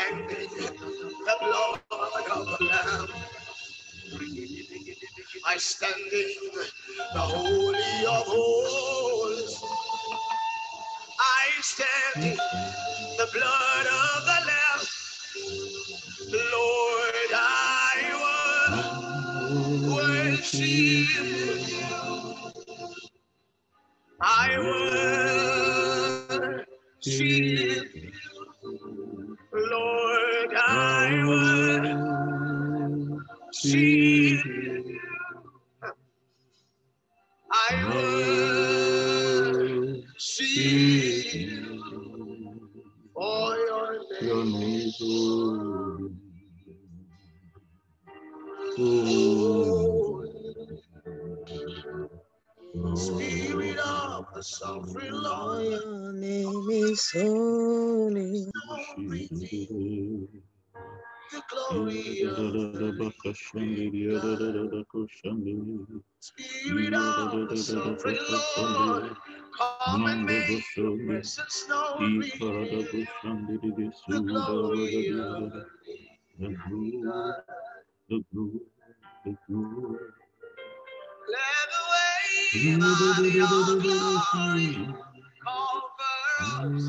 the blood of the Lamb. I stand in the Holy of Holies. I stand in the blood of the Lamb. Lord, I worship you. I worship you. Lord, I worship you. I worship you. For your name. Spirit of the sovereign Lord, your name is holy. The glory of the Spirit of the sovereign Lord, come and make your presence known. The glory of the let the wave of your glory cover us.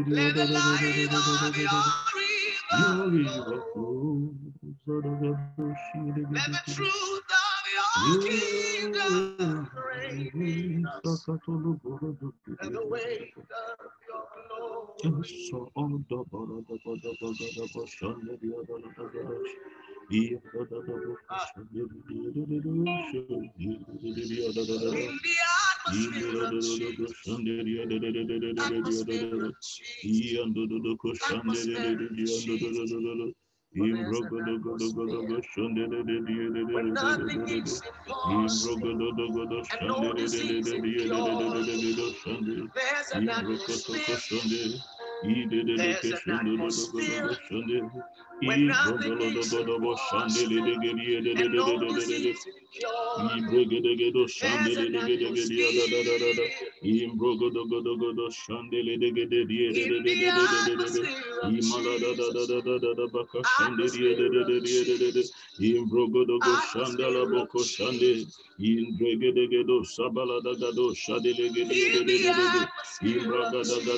Let the light of your river flow. Let the truth of your kingdom reign in us. And the weight of your when nothing is impossible and no disease incurable, there's an atmosphere. There's an atmosphere when nothing is impossible and no disease incurable. There's an atmosphere in the atmosphere of Jesus. Atmosphere of Jesus. Atmosphere of Jesus. In the atmosphere of Jesus.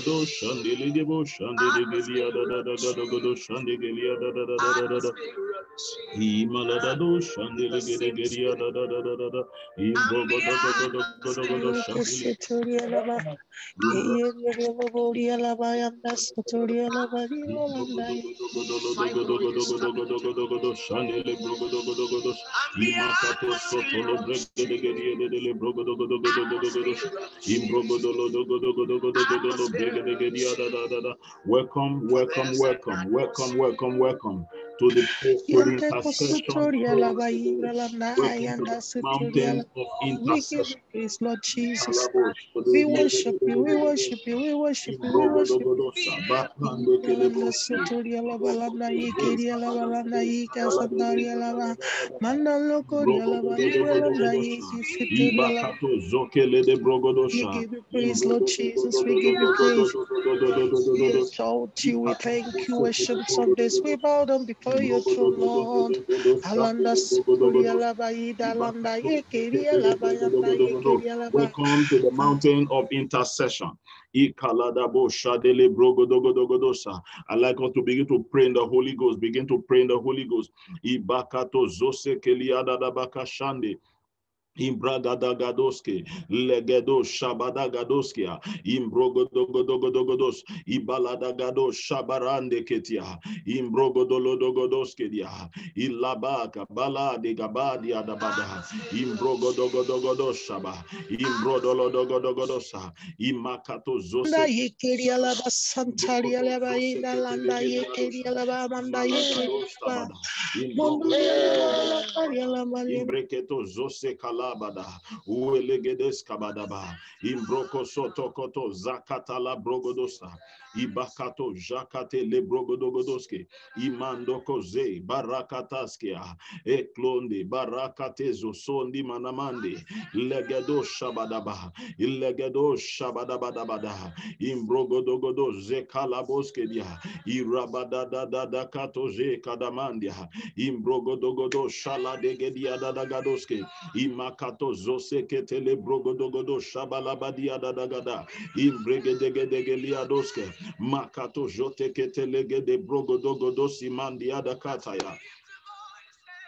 Atmosphere of Jesus. Atmosphere of Jesus. The same spirit. And the atmosphere fibroid is coming to and the atmosphere of Jesus. Atmosphere of Jesus. Atmosphere of Jesus. Welcome, welcome, welcome, welcome, welcome, welcome to the intercession program. Welcome to the mountain of We give you intercession. praise, Lord Jesus. We worship you, we worship you, we worship you, we worship you. Sotoria la balanda yekeria la balanda yeka sandaria la ba mandalo koria la balanda la yeki sotoria la. We give you praise, Lord Jesus. We give you praise. We exalt you. We thank you, ancients of this. We bow down before your throne, Lord. Alanda sotoria la ba ida alanda yekeria la ba yanda yekeria la ba. Welcome to the mountain of intercession. I like us to begin to pray in the Holy Ghost. Begin to pray in the Holy Ghost. Ibakato zose keliada da bakashande. Imbragadagadoske, legedo shabadagadoskia, imbrogodogodogodogodos, ibaladagado shabarande ketia, imbrogodolodogodoskedia, ilabaka balade gabadia dabada, imbrogodogodogodoshaba, imbrodolodogodogodosa, imakato zose. Yekeria la ba santaria la ba ida landa yekeria la ba manda yekeria la ba. Imbreketo zose kala labada uelegedes kabadaba imbroko soto koto zakatala brogodosa ibakato jakate le brogodogodoske imandoko ze barakataskia eklonde barakate zosondi manamande legedo shabadaba illegedo shabadabadabada imbrogodogodo zekalaboske dia irabadadada kato ze kadamandia imbrogodogodo shaladegedia dadagadoske imakato zoseketele brogodogodo shabalabadia dadagada imbregedegedegeliadoske makato joteketelegede brogodogodo simandia dakataya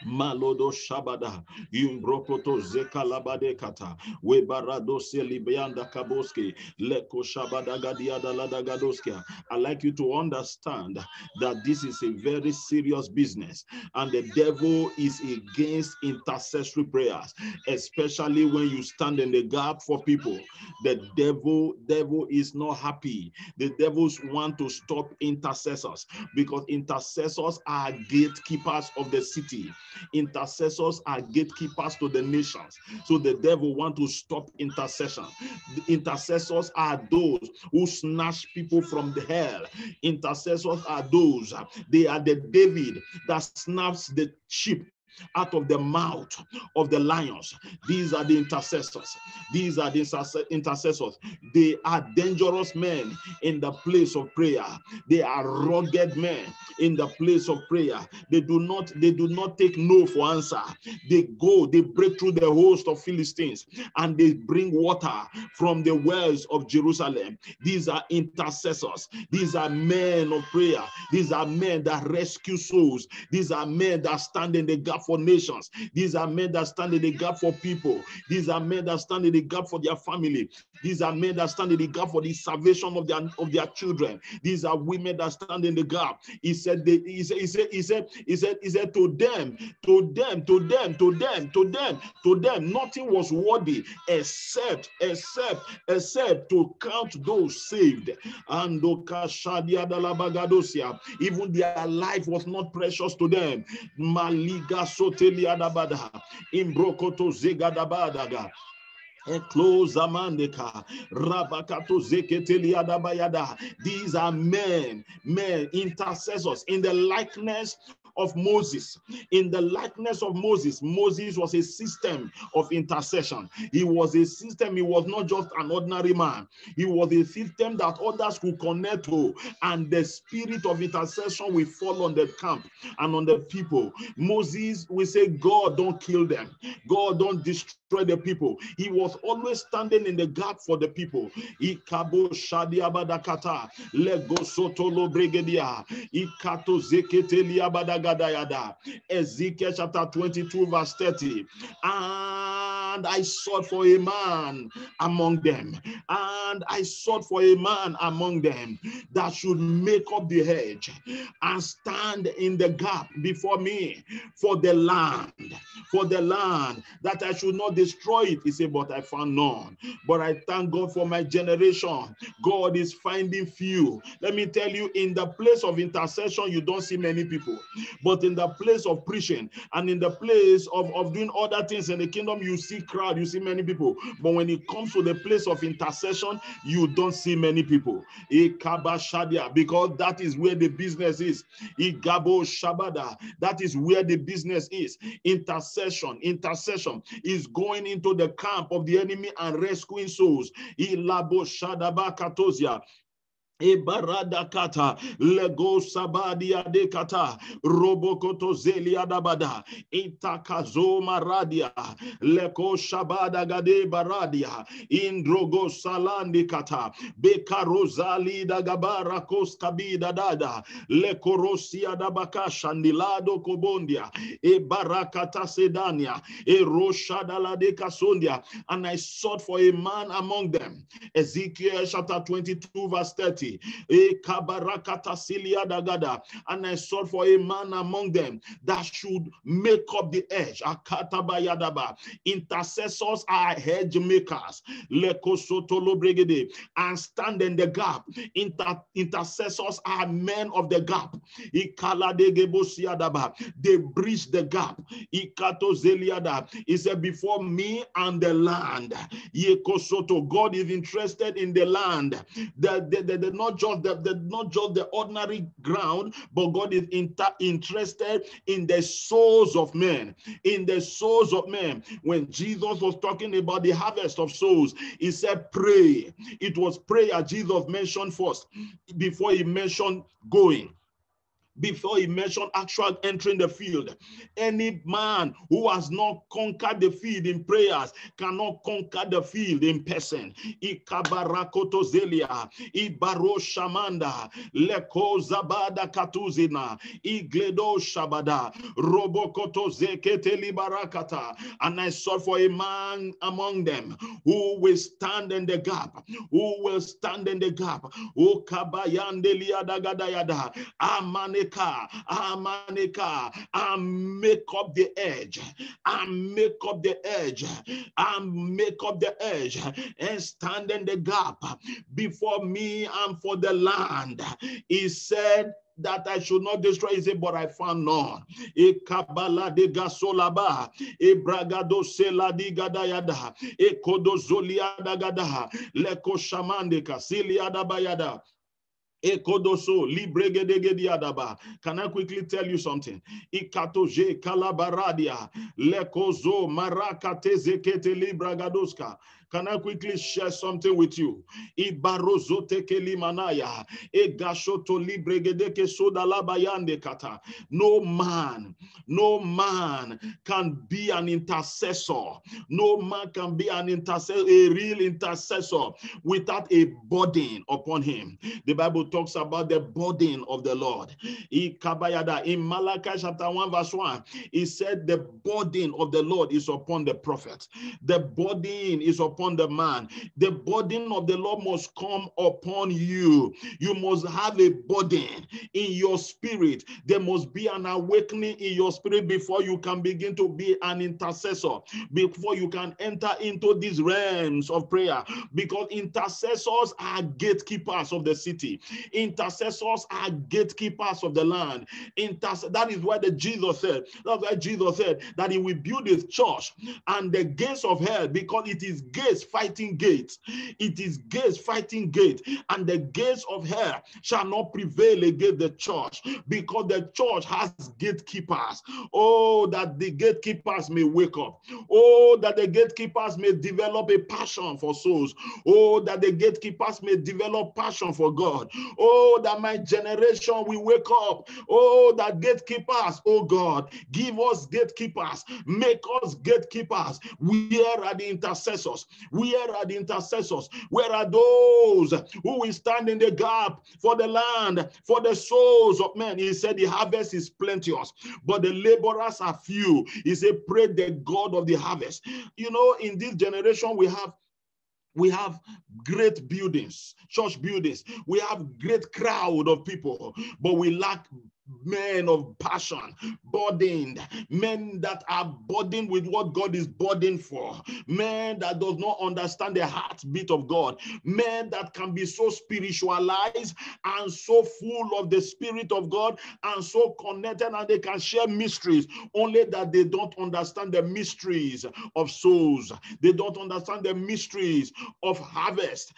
Malodo Shabada, Imbrokoto Zekalabade Kata, Webarado Selibianda Kaboski, Leko Shabada Gadiada Ladagadoska. I like you to understand that this is a very serious business, and the devil is against intercessory prayers, especially when you stand in the gap for people. The devil is not happy. The devils want to stop intercessors because intercessors are gatekeepers of the city. Intercessors are gatekeepers to the nations. So the devil wants to stop intercession. The intercessors are those who snatch people from the hell. Intercessors are those, they are the David that snaps the sheep out of the mouth of the lions. These are the intercessors. These are the intercessors. They are dangerous men in the place of prayer. They are rugged men in the place of prayer. They do not take no for answer. They go, they break through the host of Philistines, and they bring water from the wells of Jerusalem. These are intercessors. These are men of prayer. These are men that rescue souls. These are men that stand in the gap for nations. These are men that stand in the gap for people. These are men that stand in the gap for their family. These are men that stand in the gap for the salvation of their children. These are women that stand in the gap. He said to them, nothing was worthy except to count those saved. And even their life was not precious to them. Maliga sotelia dabada imbrokoto zegadabadaga. These are men, intercessors in the likeness of Moses. In the likeness of Moses, Moses was a system of intercession. He was a system. He was not just an ordinary man. He was a system that others could connect to, and the spirit of intercession will fall on the camp and on the people. Moses, we say, God, don't kill them. God, don't destroy the people. He was always standing in the gap for the people. Ikabo shadia badakata lego sotolo bregedia ikato zeketelia badagadayada. Ezekiel chapter 22 verse 30. And I sought for a man among them, and I sought for a man among them that should make up the hedge and stand in the gap before me for the land, that I should not destroy it. He said, but I found none. But I thank God for my generation. God is finding few. Let me tell you, in the place of intercession, you don't see many people. But in the place of preaching and in the place of doing other things in the kingdom, you see crowd, you see many people. But when it comes to the place of intercession, you don't see many people. Because that is where the business is. That is where the business is. Intercession is going into the camp of the enemy and rescuing souls. Ebarada kata lego sabadia de kata robokoto zelia dabada itakazo maradia leko shabada gade baradia indrogo salandi kata bekarozali da gabara koskabida dada lekorosia dabaka shandilado kobondia ebarakata sedania eroshada la de kasondia. And I sought for a man among them. Ezekiel chapter 22 verse 30. Brigade, a Kabarakata Silia Dagada, and I sought for a man among them that should make up the edge. Akatabayadaba. Intercessors are hedge makers. Lekosotolo Brigade, and stand in the gap. Intercessors are men of the gap. They bridge the gap. He said, before me and the land. God is interested in the land. Not just the ordinary ground, but God is interested in the souls of men. In the souls of men. When Jesus was talking about the harvest of souls, he said, pray. It was prayer Jesus mentioned first before he mentioned going. Before he mentioned actual entering the field. Any man who has not conquered the field in prayers cannot conquer the field in person. Ikabarakoto zelia, ibaro shamanda, leko zabada katuzina, igledo shabada, robokoto zekete libarakata. And I sought for a man among them who will stand in the gap, who will stand in the gap. Ukabayandelia dagadayada, amane and make up the edge, and make up the edge, and make up the edge, and stand in the gap before me and for the land. He said that I should not destroy. He said, but I found none. E kabala de gasolaba, e bragado sela di gadayada, e kodozolia da gada, leko shamande kasilia da bayada. Ekodoso libregedegediadaba. Can I quickly tell you something? Ikatoje kalabaradia lekozo marakate zekete libragadoska. Can I quickly share something with you? Ibarozo tekeli manaya egashoto libregedeke soda labayande kata. No man can be an intercessor. No man can be an intercessor, a real intercessor, without a burden upon him. The Bible talks about the burden of the Lord. In Malachi chapter 1 verse 1, it said the burden of the Lord is upon the prophet. The burden is upon the man. The burden of the Lord must come upon you. You must have a burden in your spirit. There must be an awakening in your spirit before you can begin to be an intercessor, before you can enter into these realms of prayer, because intercessors are gatekeepers of the city. Intercessors are gatekeepers of the land. That is why Jesus said that he will build his church, and the gates of hell, because it is gates fighting gates. It is gates fighting gates, and the gates of hell shall not prevail against the church, because the church has gatekeepers. Oh, that the gatekeepers may wake up. Oh, that the gatekeepers may develop a passion for souls. Oh, that the gatekeepers may develop passion for God. Oh, that my generation will wake up. Oh, that gatekeepers, oh God, give us gatekeepers. Make us gatekeepers. Where are the intercessors? Where are the intercessors? Where are those who will stand in the gap for the land, for the souls of men? He said the harvest is plenteous, but the laborers are few. He said, pray the God of the harvest. You know, in this generation, we have great buildings, church buildings. We have great crowd of people, but we lack men of passion, burdened, men that are burdened with what God is burdened for, men that does not understand the heartbeat of God, men that can be so spiritualized and so full of the Spirit of God and so connected, and they can share mysteries, only that they don't understand the mysteries of souls. They don't understand the mysteries of harvest.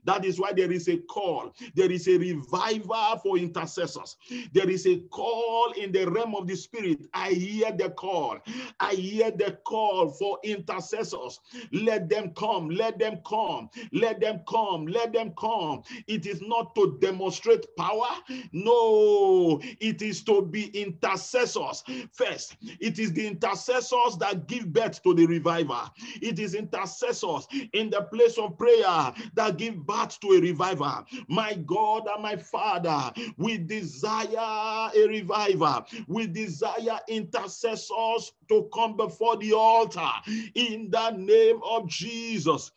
That is why there is a call. There is a revival for intercessors. There is a call in the realm of the Spirit. I hear the call. I hear the call for intercessors. Let them come. Let them come. Let them come. Let them come. It is not to demonstrate power. No, it is to be intercessors first. It is the intercessors that give birth to the revival. It is intercessors in the place of prayer that give birth to a revival. My God and my Father, we desire a revival. We desire intercessors to come before the altar in the name of Jesus.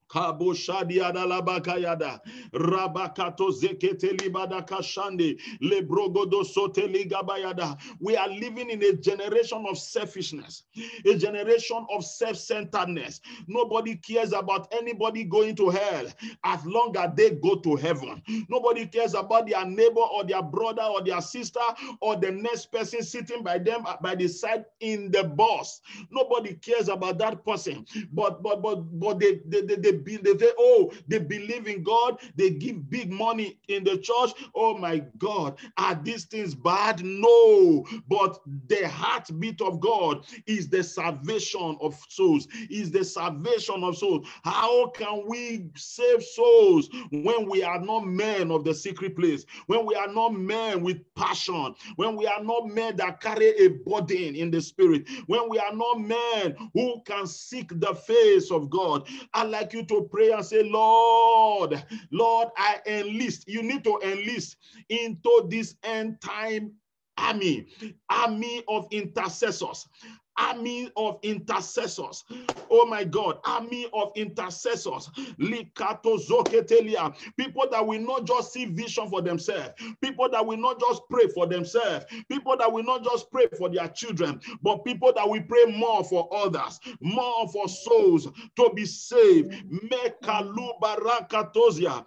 Kabo Shadiada Labakayada Rabakato Zekete Libada Kashande Lebrogodo Soteli Gabayada. We are living in a generation of selfishness, a generation of self-centeredness. Nobody cares about anybody going to hell as long as they go to heaven. Nobody cares about their neighbor or their brother or their sister or the next person sitting by them by the side in the bus. Nobody cares about that person. But they say, oh, they believe in God, they give big money in the church. Oh my God, are these things bad? No, but the heartbeat of God is the salvation of souls, is the salvation of souls. How can we save souls when we are not men of the secret place, when we are not men with passion, when we are not men that carry a burden in the spirit, when we are not men who can seek the face of God? I'd like you to pray and say, Lord, I enlist. You need to enlist into this end time army of intercessors. Army of intercessors. Oh my God, army of intercessors. Likato zoketelia. People that will not just see vision for themselves. People that will not just pray for themselves. People that will not just pray for their children, but people that will pray more for others, more for souls to be saved. Mekalu barakatozia.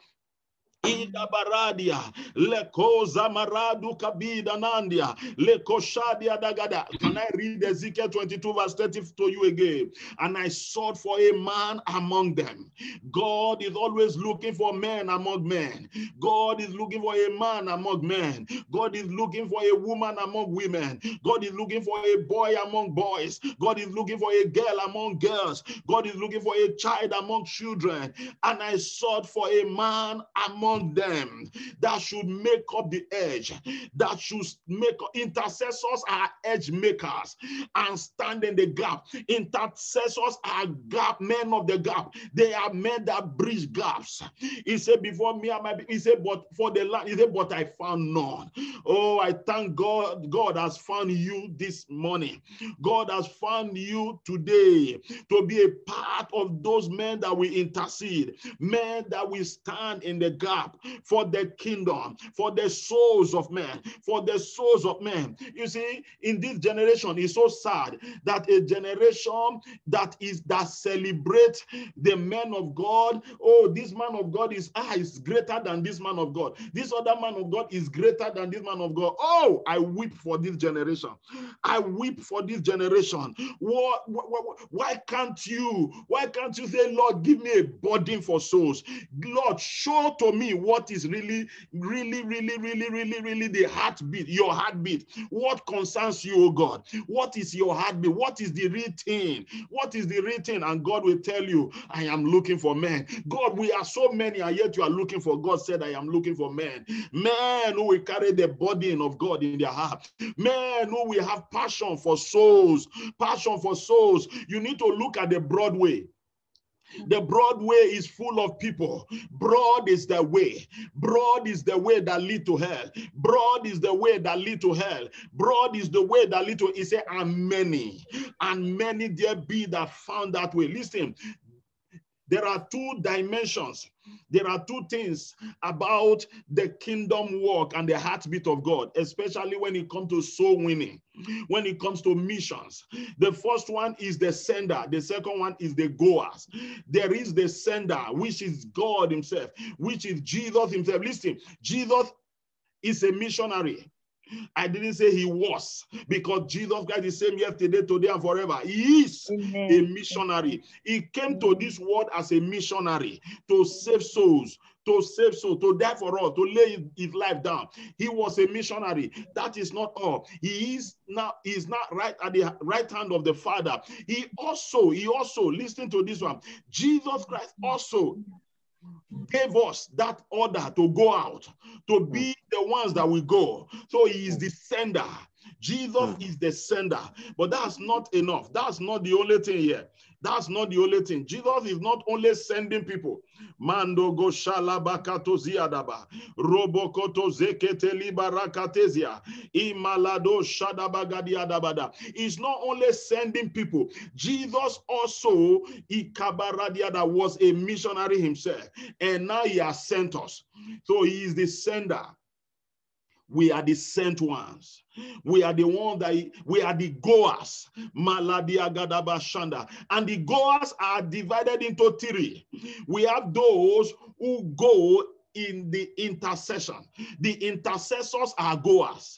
Ida baradia lekoza maradu kabida nandia lekoshadia dagada. Can I read Ezekiel 22 verse 30 to you again? And I sought for a man among them. God is always looking for men among men. God is looking for a man among men. God is looking for a woman among women. God is looking for a boy among boys. God is looking for a girl among girls. God is looking for a child among children. And I sought for a man among them that should make up the edge, that should make intercessors are edge makers and stand in the gap. Intercessors are gap men of the gap. They are men that bridge gaps. He said, before me, he said, but for the land, he said, but I found none. Oh, I thank God. God has found you this morning. God has found you today to be a part of those men that will intercede, men that will stand in the gap for the kingdom, for the souls of men, for the souls of men. You see, in this generation, it's so sad that a generation that celebrates the men of God. Oh, this man of God is greater than this man of God. This other man of God is greater than this man of God. Oh, I weep for this generation. I weep for this generation. Why can't you say, Lord, give me a burden for souls? Lord, show to me what is really the heartbeat, your heartbeat. What concerns you, oh God? What is your heartbeat? What is the real thing? What is the real thing? And God will tell you, I am looking for men. God, we are so many, and yet you are looking for. God said, I am looking for men. Men who will carry the burden of God in their heart. Men who will have passion for souls. Passion for souls. You need to look at the broad way. The broad way is full of people. Broad is the way. Broad is the way that lead to hell. Broad is the way that lead to hell. Broad is the way that lead to, he said, and many there be that found that way. Listen, there are two dimensions. There are two things about the kingdom work and the heartbeat of God, especially when it comes to soul winning, when it comes to missions. The first one is the sender. The second one is the goers. There is the sender, which is God himself, which is Jesus himself. Listen, Jesus is a missionary. I didn't say he was, because Jesus Christ is the same yesterday, today, and forever. He is a missionary. He came to this world as a missionary to save souls, to die for all, to lay his life down. He was a missionary. That is not all. He is not right at the right hand of the Father. He also, listen to this one. Jesus Christ also gave us that order to go out, to be the ones that will go. So he is the sender. Jesus is the sender, but that's not enough. That's not the only thing here. That's not the only thing. Jesus is not only sending people. Mando go shalabakato ziadaba. Robokoto zekete libarakatezia. Imalado shadabagadiadabada. He's not only sending people. Jesus also, Ikabaradiada, was a missionary himself. And now he has sent us. So he is the sender. We are the sent ones. We are the ones we are the goers. Maladia Gadabashanda. And the goers are divided into three. We have those who go in the intercession. The intercessors are goers.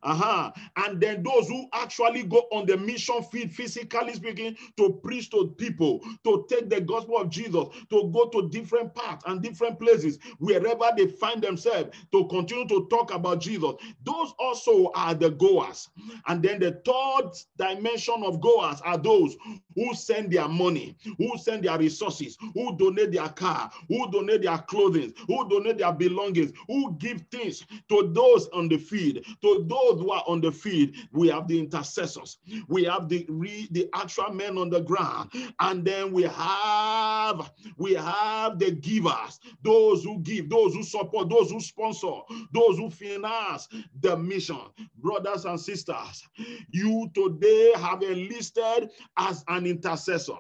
And then those who actually go on the mission field, physically speaking, to preach to people, to take the gospel of Jesus, to go to different parts and different places, wherever they find themselves, to continue to talk about Jesus. Those also are the goers. And then the third dimension of goers are those who send their money, who send their resources, who donate their car, who donate their clothing, who donate their belongings, who give things to those on the field, to those who are on the field. We have the intercessors, we have the actual men on the ground, and then we have the givers, those who give, those who support, those who sponsor, those who finance the mission. Brothers and sisters, you today have enlisted as an intercessor.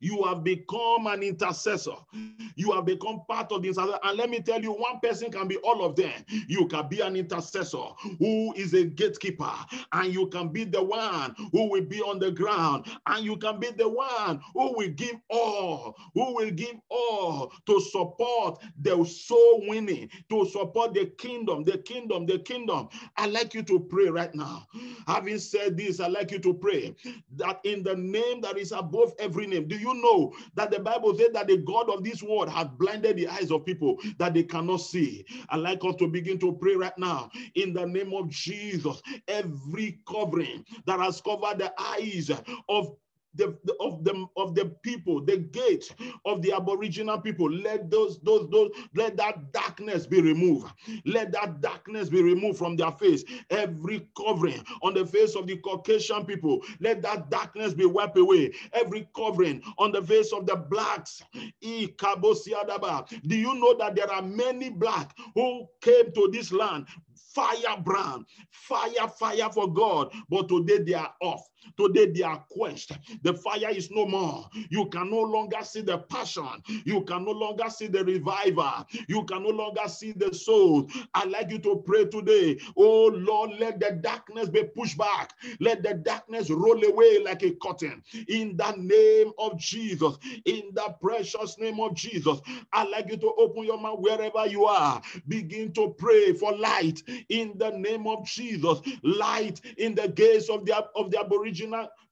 You have become an intercessor. You have become part of the intercessor. And let me tell you, one person can be all of them. You can be an intercessor who is a gatekeeper, and you can be the one who will be on the ground, and you can be the one who will give all, to support the soul winning, to support the kingdom. I'd like you to pray right now. Having said this, I'd like you to pray that in the name that is above every name. Do you know that the Bible says that the God of this world has blinded the eyes of people that they cannot see? I'd like us to begin to pray right now in the name of Jesus. Every covering that has covered the eyes of the people, the gate of the Aboriginal people, let let that darkness be removed. Let that darkness be removed from their face. Every covering on the face of the Caucasian people, let that darkness be wiped away. Every covering on the face of the blacks. Do you know that there are many blacks who came to this land? Firebrand, fire for God, but today they are off. Today they are quenched. The fire is no more. You can no longer see the passion. You can no longer see the revival. You can no longer see the soul. I'd like you to pray today. Oh Lord, let the darkness be pushed back. Let the darkness roll away like a curtain. In the name of Jesus, in the precious name of Jesus, I'd like you to open your mouth wherever you are. Begin to pray for light in the name of Jesus. Light in the gates of the Aboriginal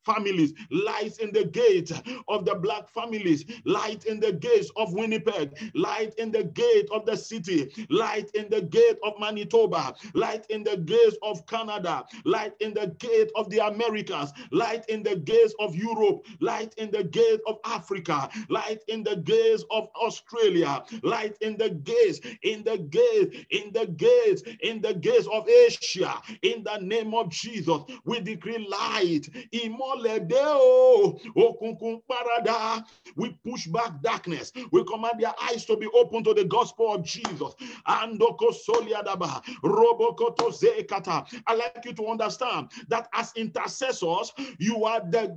families, light in the gate of the black families, light in the gates of Winnipeg, light in the gate of the city, light in the gate of Manitoba, light in the gates of Canada, light in the gate of the Americas, light in the gates of Europe, light in the gate of Africa, light in the gates of Australia, light in the gates, in the gates of Asia. In the name of Jesus, we decree light. We push back darkness. We command their eyes to be open to the gospel of Jesus. I'd like you to understand that as intercessors, you are the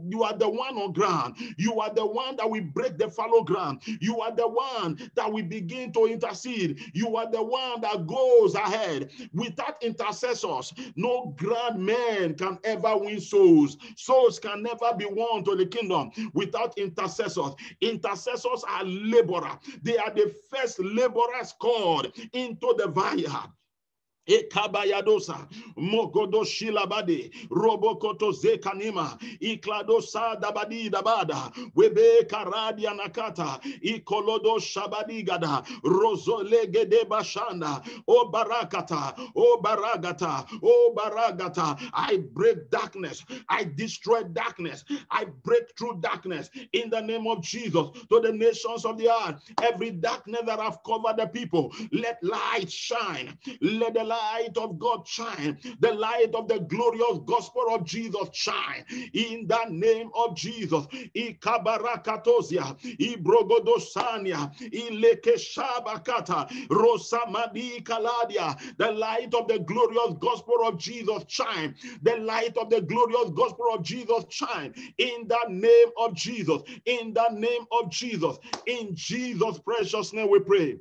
one on ground. You are the one that will break the fallow ground. You are the one that will begin to intercede. You are the one that goes ahead. Without intercessors, no grand man can ever win souls. Souls can never be won to the kingdom without intercessors. Intercessors are laborers. They are the first laborers called into the vineyard. Ekabayadosa, Mogodo Shilabade, Robokoto Zekanima, Ikladosa Dabadi Dabada, Webe Karadia Nakata, Ikolodo Shabadigada, Rozolegede Bashanda, O Barakata, O Baragata, O Baragata. I break darkness, I destroy darkness, I break through darkness in the name of Jesus to the nations of the earth. Every darkness that have covered the people, let light shine, let the light light of God shine. The light of the glorious gospel of Jesus shine. In the name of Jesus. Ikabarakatosia, Ibrogodosania, Ilekeshabakata, Rosamadi Kaladia. The light of the glorious gospel of Jesus shine. The light of the glorious gospel of Jesus shine. In the name of Jesus. In the name of Jesus. In Jesus' precious name we pray.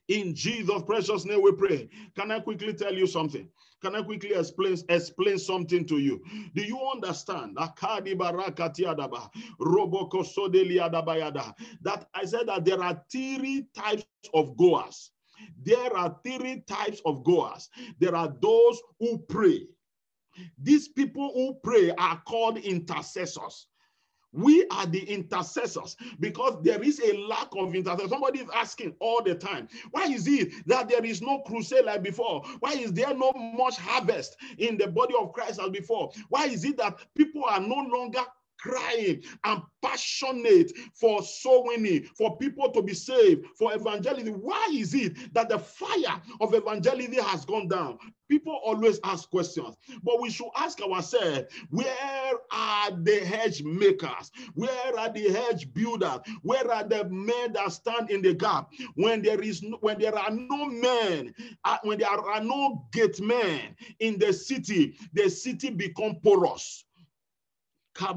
In Jesus' precious name we pray. Can I quickly tell you something? Can I quickly explain something to you? Do you understand that I said that there are 3 types of goers? There are 3 types of goers. There are those who pray. These people who pray are called intercessors. We are the intercessors because there is a lack of intercessors. Somebody is asking all the time, why is it that there is no crusade like before? Why is there no much harvest in the body of Christ as before? Why is it that people are no longer crying and passionate for soul winning, for people to be saved, for evangelism? Why is it that the fire of evangelism has gone down? People always ask questions, but we should ask ourselves, where are the hedge makers? Where are the hedge builders? Where are the men that stand in the gap? When there are no men, when there are no gate men in the city becomes porous. I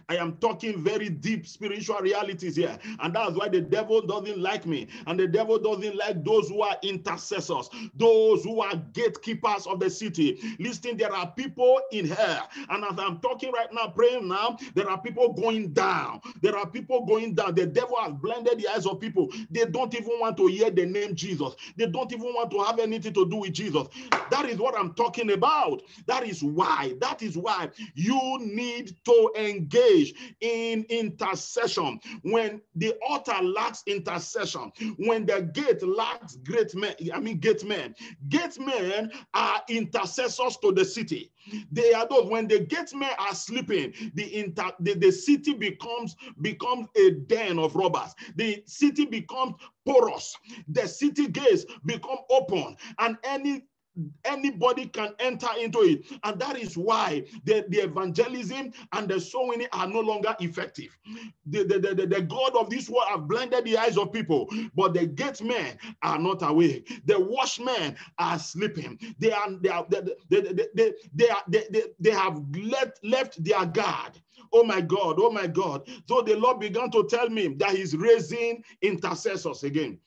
am talking very deep spiritual realities here, and that's why the devil doesn't like me, and the devil doesn't like those who are intercessors, those who are gatekeepers of the city. Listen, there are people in hell, and as I'm talking right now, praying now, there are people going down. There are people going down. The devil has blinded the eyes of people. They don't even want to hear the name Jesus. They don't even want to have anything to do with Jesus. That is what I'm talking about. That is why you need to engage in intercession. When the altar lacks intercession, when the gate lacks gate men are intercessors to the city. They are those, when the gate men are sleeping, the city becomes a den of robbers. The city becomes porous. The city gates become open, and anybody can enter into it. And that is why the evangelism and the soul winning are no longer effective. The God of this world have blinded the eyes of people, but the gate men are not awake. The watchmen are sleeping. They have left their guard. Oh my God, oh my God. So the Lord began to tell me that he's raising intercessors again.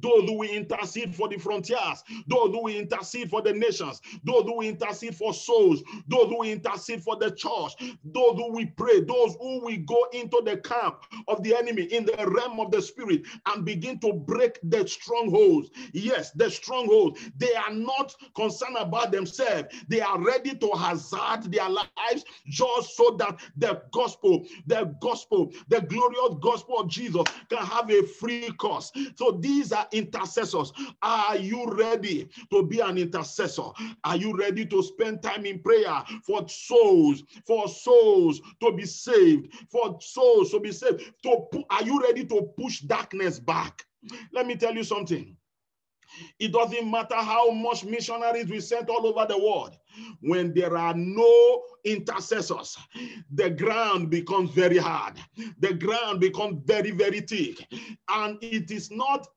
Those who will intercede for the frontiers, those who will intercede for the nations, those who will intercede for souls, those who will intercede for the church, those who will pray, those who will go into the camp of the enemy in the realm of the spirit and begin to break the strongholds. Yes, the strongholds. They are not concerned about themselves. They are ready to hazard their lives just so that the gospel, the glorious gospel of Jesus can have a free course. So these are intercessors. Are you ready to be an intercessor? Are you ready to spend time in prayer for souls to be saved, for souls to be saved? Are you ready to push darkness back? Let me tell you something. It doesn't matter how much missionaries we sent all over the world. When there are no intercessors, the ground becomes very hard. The ground becomes very, very thick. And it is not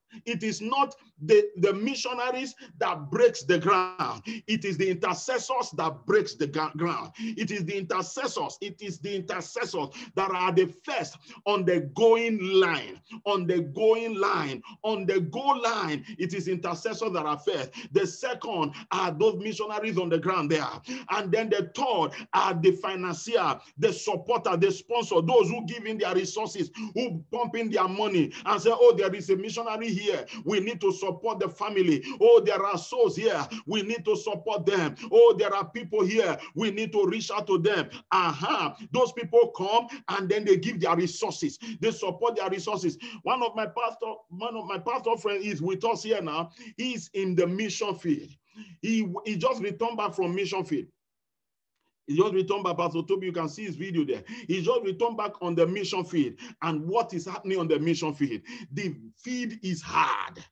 the missionaries that breaks the ground. It is the intercessors that breaks the ground. It is the intercessors. It is the intercessors that are the first on the going line. On the going line. On the goal line, it is intercessors that are first. The second are those missionaries on the ground there. And then the third are the financier, the supporter, the sponsor, those who give in their resources, who pump in their money and say, oh, there is a missionary here. We need to support the family. Oh, there are souls here. We need to support them. Oh, there are people here. We need to reach out to them. Those people come and then they give their resources. They support their resources. One of my pastor friends is with us here now. He's in the mission field. He just returned back from mission field. He just returned back, Pastor Toby, you can see his video there. He just returned back on the mission field. And what is happening on the mission field? The field is hard.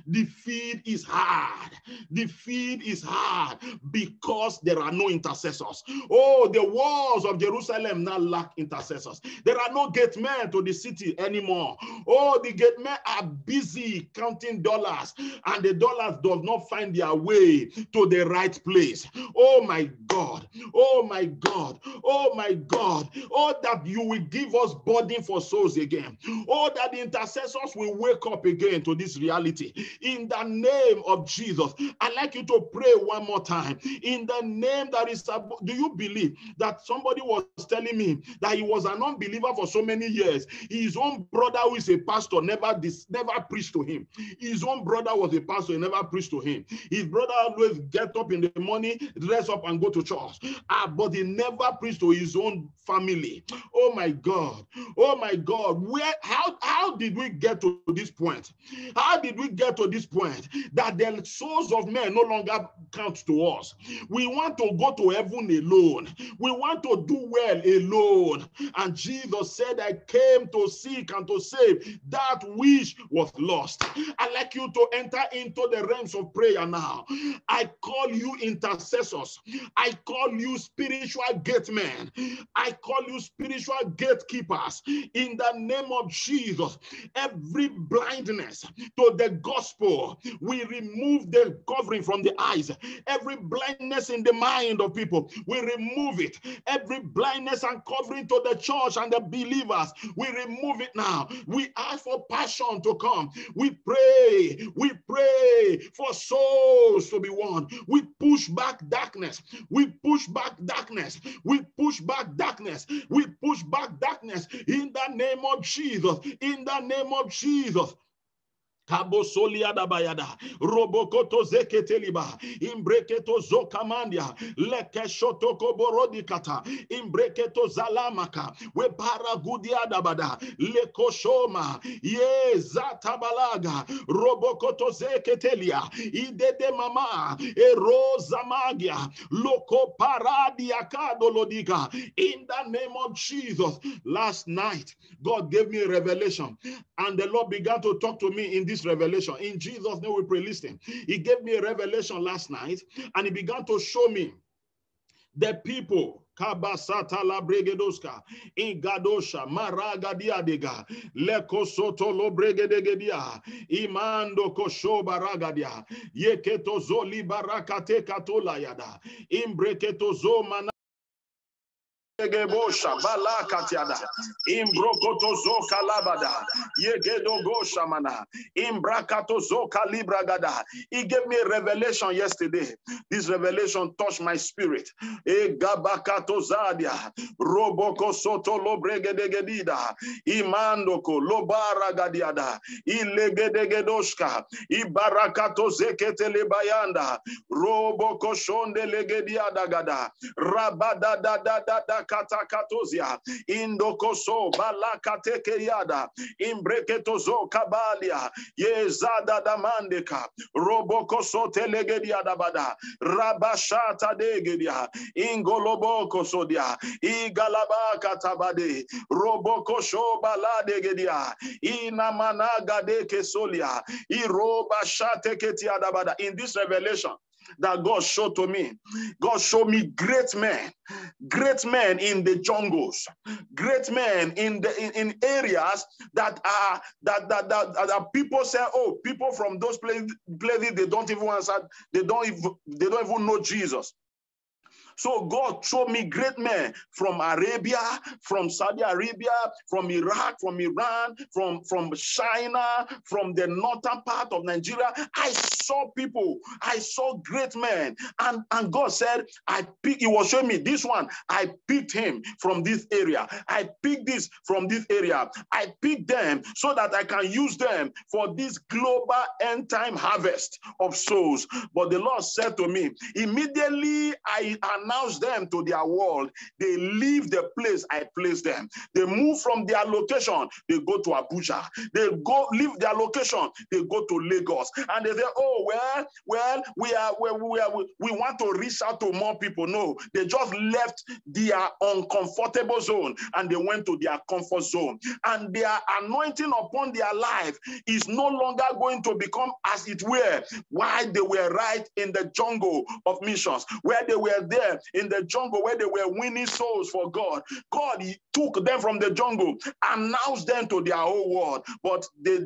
The field is hard. The field is hard because there are no intercessors. Oh, the walls of Jerusalem now lack intercessors. There are no gate men to the city anymore. Oh, the gate men are busy counting dollars, and the dollars does not find their way to the right place. Oh my God. Oh my God. Oh my God. Oh, that you will give us burden for souls again. Oh, that the intercessors will wake up again to this reality. In the name of Jesus, I'd like you to pray one more time. In the name that is above. Do you believe that somebody was telling me that he was an unbeliever for so many years? His own brother, who is a pastor, never preached to him. His own brother was a pastor, he never preached to him. His brother always get up in the morning, dress up and go to church. But he never preached to his own family. Oh my God. Oh my God. How did we get to this point? How did we get to this point that the souls of men no longer count to us? We want to go to heaven alone. We want to do well alone. And Jesus said, I came to seek and to save that which was lost. I'd like you to enter into the realms of prayer now. I call you intercessors. I call you spiritual gate men. I call you spiritual gatekeepers in the name of Jesus. Every blindness to the gospel, we remove the covering from the eyes. Every blindness in the mind of people, we remove it. Every blindness and covering to the church and the believers, we remove it now. We ask for passion to come. We pray for souls to be won. We push back darkness. We push back darkness. We push back darkness. We push back darkness in the name of Jesus. In the name of Jesus. Kabosolia da bayada, robokoto zeketeliba, imbreketo zokamandia, lekeshoto koborodikata, imbreketo zalamaka, we paragudia da bada, lekoshoma, ye zatabalaga, robokoto zeketelia, idede mama, erozamagia, loko paradia kadolodiga, in the name of Jesus. Last night, God gave me a revelation, and the Lord began to talk to me in this revelation. In Jesus' name we pray. Listen, he gave me a revelation last night, and he began to show me the people. Kabasata la bregedoska, Igadosha, Maragadiadega, Lekosoto lo bregedegedia, Imando kosho baragadia, Yeketo zoli barakate katolayada, Imbreketo zo mana. Gebosha balakatiada imbrokoto zo kalabada yegedo gosha mana imbrakato zo kalibragada. He gave me a revelation yesterday. This revelation touched my spirit. E gabakato zadia roboko soto lobregedegedida imandoko lobaragadiada ilegedegedoshka ibarakato zeketele bayanda roboko shonde legediada gada rabada da katakatozia indokoso balakateke yada imbreketozo kabalia yezada damandeka robokoso telegedia dabada rabashata degedia ingoloboko sodia igalabaka tabade robokosho baladegedia inamanaga de kesolia irobashate ketia dabada. In this revelation that God showed to me, God showed me great men in the jungles, great men in areas that people say, oh, people from those places they don't even answer, they don't even know Jesus. So God showed me great men from Arabia, from Saudi Arabia, from Iraq, from Iran, from China, from the northern part of Nigeria. I saw people, I saw great men. And God said, He was showing me this one. I picked him from this area. I picked this from this area. I picked them so that I can use them for this global end time harvest of souls. But the Lord said to me, immediately I announce them to their world. They leave the place I placed them. They move from their location. They go to Abuja. They go leave their location. They go to Lagos, and they say, "Oh well, we want to reach out to more people." No, they just left their uncomfortable zone and they went to their comfort zone, and their anointing upon their life is no longer going to become as it were while they were right in the jungle of missions, where they were there in the jungle, where they were winning souls for God. God, he took them from the jungle, announced them to their whole world, but they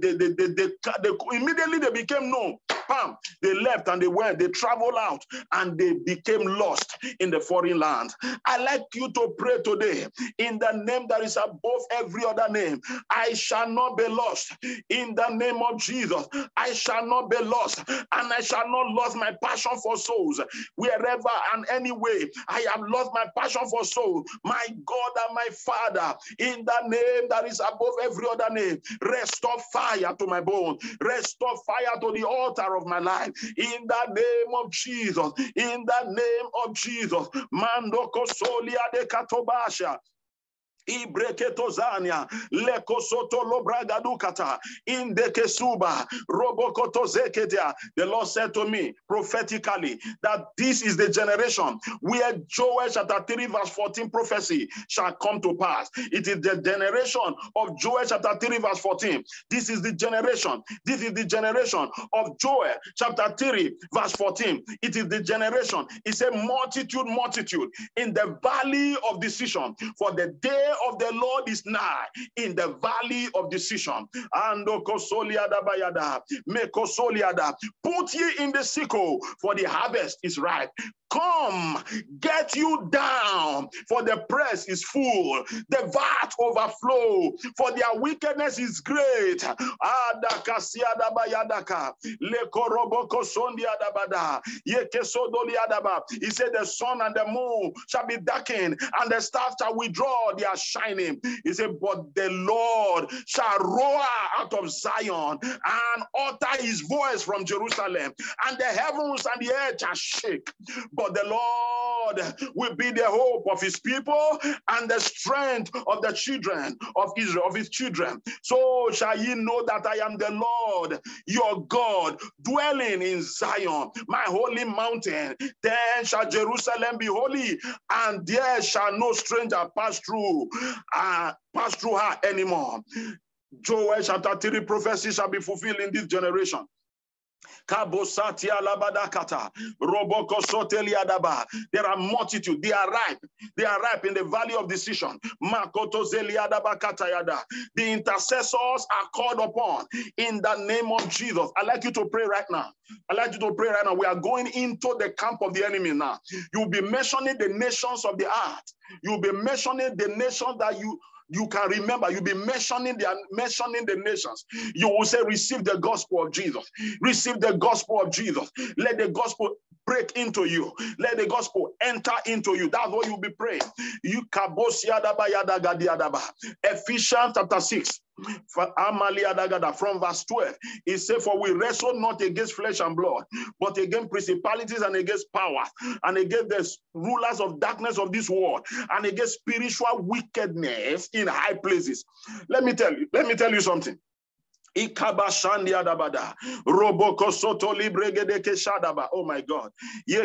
immediately they became known. Bam, they left and they traveled out and they became lost in the foreign land. I like you to pray today in the name that is above every other name. I shall not be lost in the name of Jesus. I shall not be lost, and I shall not lose my passion for souls. Wherever and anyway I have lost my passion for souls, my God and my Father, in the name that is above every other name, restore fire to my bones, restore fire to the altar of my life, in the name of Jesus, in the name of Jesus. Mando kosolia de katobasha. Ibreketozania lekosoto lobragadukata indekesuba robokotozeketia. The Lord said to me prophetically that this is the generation where Joel chapter 3 verse 14 prophecy shall come to pass. It is the generation of Joel chapter 3 verse 14. This is the generation. This is the generation of Joel chapter 3 verse 14. It is the generation. It's a multitude in the valley of decision, for the day of the Lord is nigh in the valley of decision. And put ye in the sickle, for the harvest is ripe. Come, get you down, for the press is full, the vat overflow, for their wickedness is great. He said the sun and the moon shall be darkened, and the stars shall withdraw their shining. He said, but the Lord shall roar out of Zion and utter his voice from Jerusalem, and the heavens and the earth shall shake. But the Lord will be the hope of his people and the strength of the children of Israel, of his children. So shall ye know that I am the Lord your God, dwelling in Zion, my holy mountain. Then shall Jerusalem be holy, and there shall no stranger pass through her anymore. Joel chapter 3 prophecy shall be fulfilled in this generation. There are multitude. They are ripe. They are ripe in the valley of decision. The intercessors are called upon in the name of Jesus. I'd like you to pray right now. We are going into the camp of the enemy now. You'll be mentioning the nations of the earth. You'll be mentioning the nations that you can remember. You'll be mentioning the nations. You will say, receive the gospel of Jesus. Receive the gospel of Jesus. Let the gospel break into you. Let the gospel enter into you. That's what you'll be praying. Ephesians chapter 6. From verse 12, it says, for we wrestle not against flesh and blood, but against principalities and against powers, and against the rulers of darkness of this world, and against spiritual wickedness in high places. Let me tell you something. Oh my God. You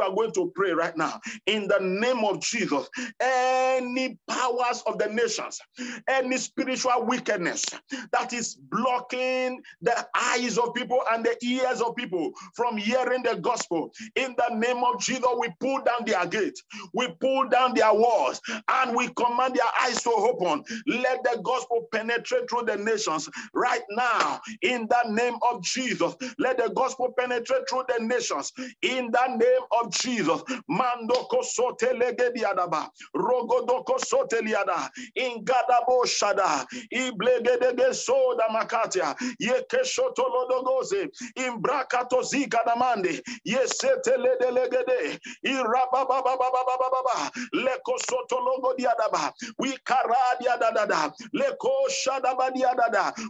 are going to pray right now in the name of Jesus. Any powers of the nations, any spiritual wickedness that is blocking the eyes of people and the ears of people from hearing the gospel, in the name of Jesus, we pull down their gates, we pull down their walls, and we command their eyes to open. Let the gospel penetrate through the nations right now in the name of Jesus. Let the gospel penetrate through the nations in the name of Jesus. Mandoko sotelegediadaba, rogodoko soteliada, ingadabo shada, iblegedege soda makatia, yekeshotolodogoze, imbrakato zikadamande, yeseteledelegede, irabababababababa, lekosotologodiadaba, we karadiadadada, lekosha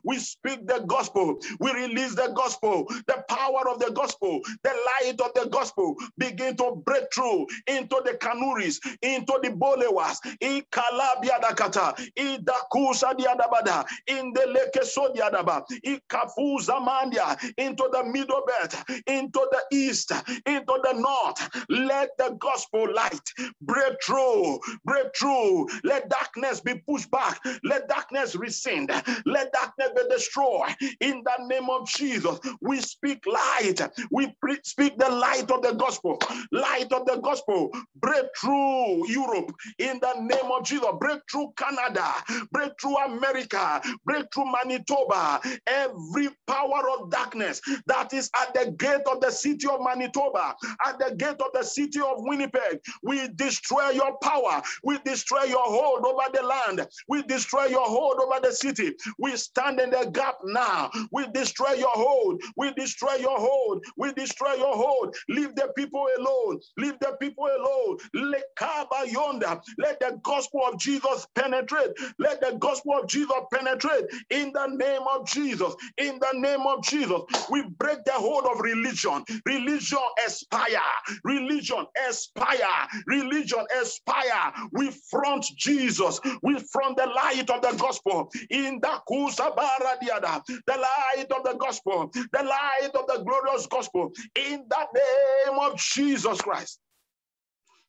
We speak the gospel. We release the gospel. The power of the gospel, the light of the gospel begin to break through into the Kanuris, into the Bolewas, in Kalabiadakata, in Dakusa diadabada, in the Lekeso diadaba, in Kafuza Mandia, into the Middle Belt, into the East, into the North. Let the gospel light break through, break through. Let darkness be pushed back. Let darkness rescind. Let darkness be destroyed. In the name of Jesus, we speak light. We speak the light of the gospel. Light of the gospel. Break through Europe. In the name of Jesus, break through Canada. Break through America. Break through Manitoba. Every power of darkness that is at the gate of the city of Manitoba, at the gate of the city of Winnipeg, we destroy your power. We destroy your hold over the land. We destroy your hold over the city. We stand in the gap now. We destroy your hold. We destroy your hold. We destroy your hold. Leave the people alone. Leave the people alone. Let the gospel of Jesus penetrate. Let the gospel of Jesus penetrate in the name of Jesus. In the name of Jesus, we break the hold of religion. Religion expire. Religion expire. Religion expire. We front Jesus. We front the light of the gospel in the Kusabara Diada, the light of the gospel, the light of the glorious gospel in the name of Jesus Christ.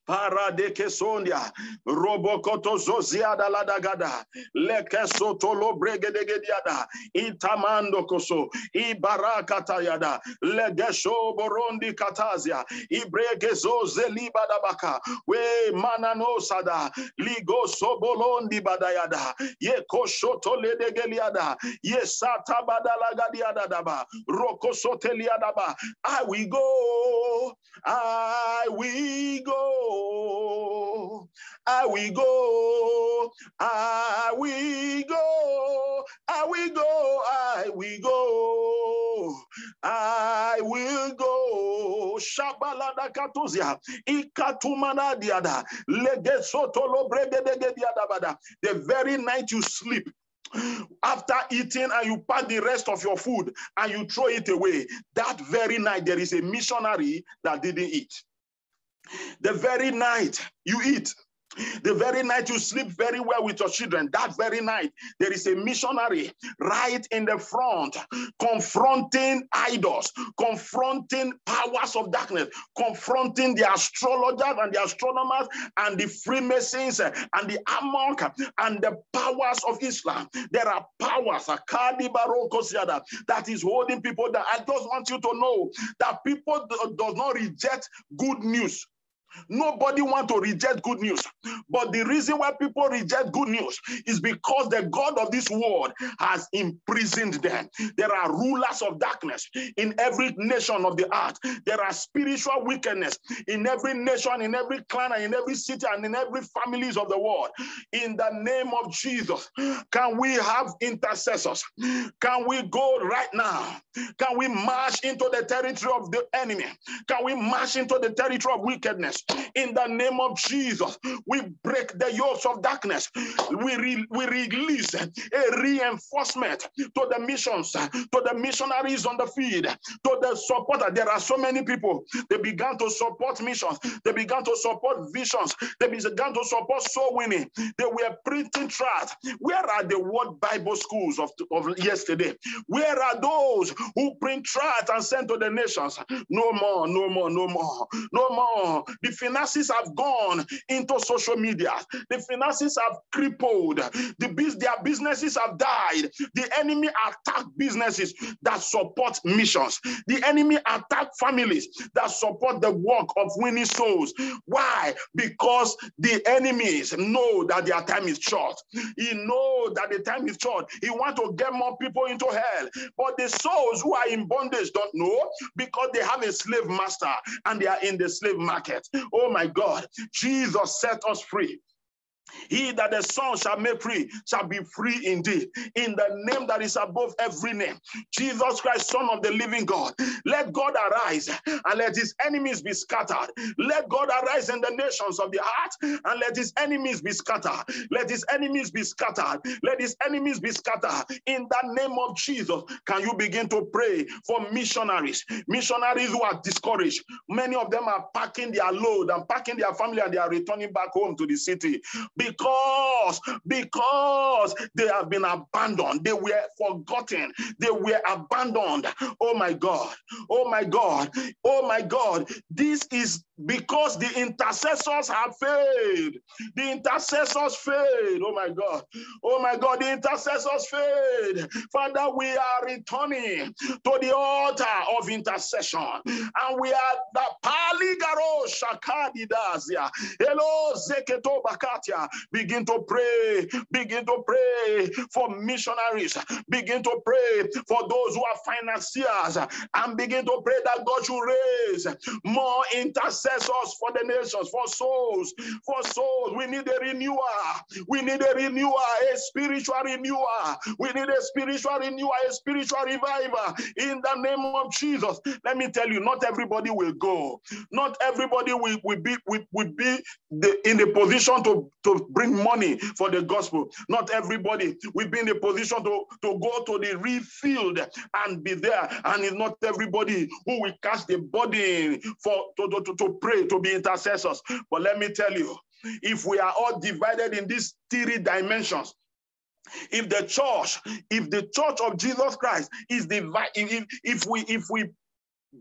Para de kesondia, robokoto zoziada ladagada, lekeso tolo bregedegediada, itamando koso, ibarakata yada, legesho borondi katazia, ibregezo zelibadabaka, we manano sada, ligo sobolondi badayada, ye koshoto ledegeliada, ye sata badalagadiada daba, rokosoteliadaba. I will go, I will go. I will go, I will go, I will go, I will go, I will go. Shabalada katuzia, ikatumana diada, legesotolo bregedegediadabada. The very night you sleep, after eating and you pack the rest of your food and you throw it away, that very night there is a missionary that didn't eat. The very night you eat, the very night you sleep very well with your children, that very night there is a missionary right in the front confronting idols, confronting powers of darkness, confronting the astrologers and the astronomers and the Freemasons and the Amok and the powers of Islam. There are powers that is holding people down. I just want you to know that people do not reject good news. Nobody wants to reject good news. But the reason why people reject good news is because the God of this world has imprisoned them. There are rulers of darkness in every nation of the earth. There are spiritual wickedness in every nation, in every clan, and in every city, and in every families of the world. In the name of Jesus, can we have intercessors? Can we go right now? Can we march into the territory of the enemy? Can we march into the territory of wickedness? In the name of Jesus, we break the yokes of darkness. We release a reinforcement to the missions, to the missionaries on the field, to the supporter. There are so many people. They began to support missions. They began to support visions. They began to support soul winning. They were printing tracts. Where are the World Bible schools of yesterday? Where are those who print tracts and send to the nations? No more, no more, no more, no more. The finances have gone into social media. The finances have crippled. Their businesses have died. The enemy attacked businesses that support missions. The enemy attacked families that support the work of winning souls. Why? Because the enemies know that their time is short. He knows that the time is short. He wants to get more people into hell. But the souls who are in bondage don't know because they have a slave master and they are in the slave market. Oh my God, Jesus set us free. He that the Son shall make free shall be free indeed. In the name that is above every name, Jesus Christ, Son of the living God, let God arise and let his enemies be scattered. Let God arise in the nations of the earth and let his enemies be scattered. Let his enemies be scattered. Let his enemies be scattered. In the name of Jesus, can you begin to pray for missionaries? Missionaries who are discouraged. Many of them are packing their load and packing their family and they are returning back home to the city. Because they have been abandoned, they were forgotten, they were abandoned. Oh my God, oh my God, oh my God. This is because the intercessors have failed. The intercessors failed. Oh my God, oh my God, the intercessors failed. Father, we are returning to the altar of intercession, and we are the Paligaro Shakadidazia. Hello, Zeketo Bakatia. Begin to pray for missionaries. Begin to pray for those who are financiers, and begin to pray that God should raise more intercessors for the nations, for souls, for souls. We need a renewal. We need a renewal, a spiritual renewal. We need a spiritual renewal, a spiritual revival in the name of Jesus. Let me tell you, not everybody will go. Not everybody will be in a position to bring money for the gospel. Not everybody will be in a position to go to the real field and be there. And it's not everybody who will cast the burden to pray, to be intercessors. But let me tell you, if we are all divided in these 3 dimensions, if the church of Jesus Christ is divided, if we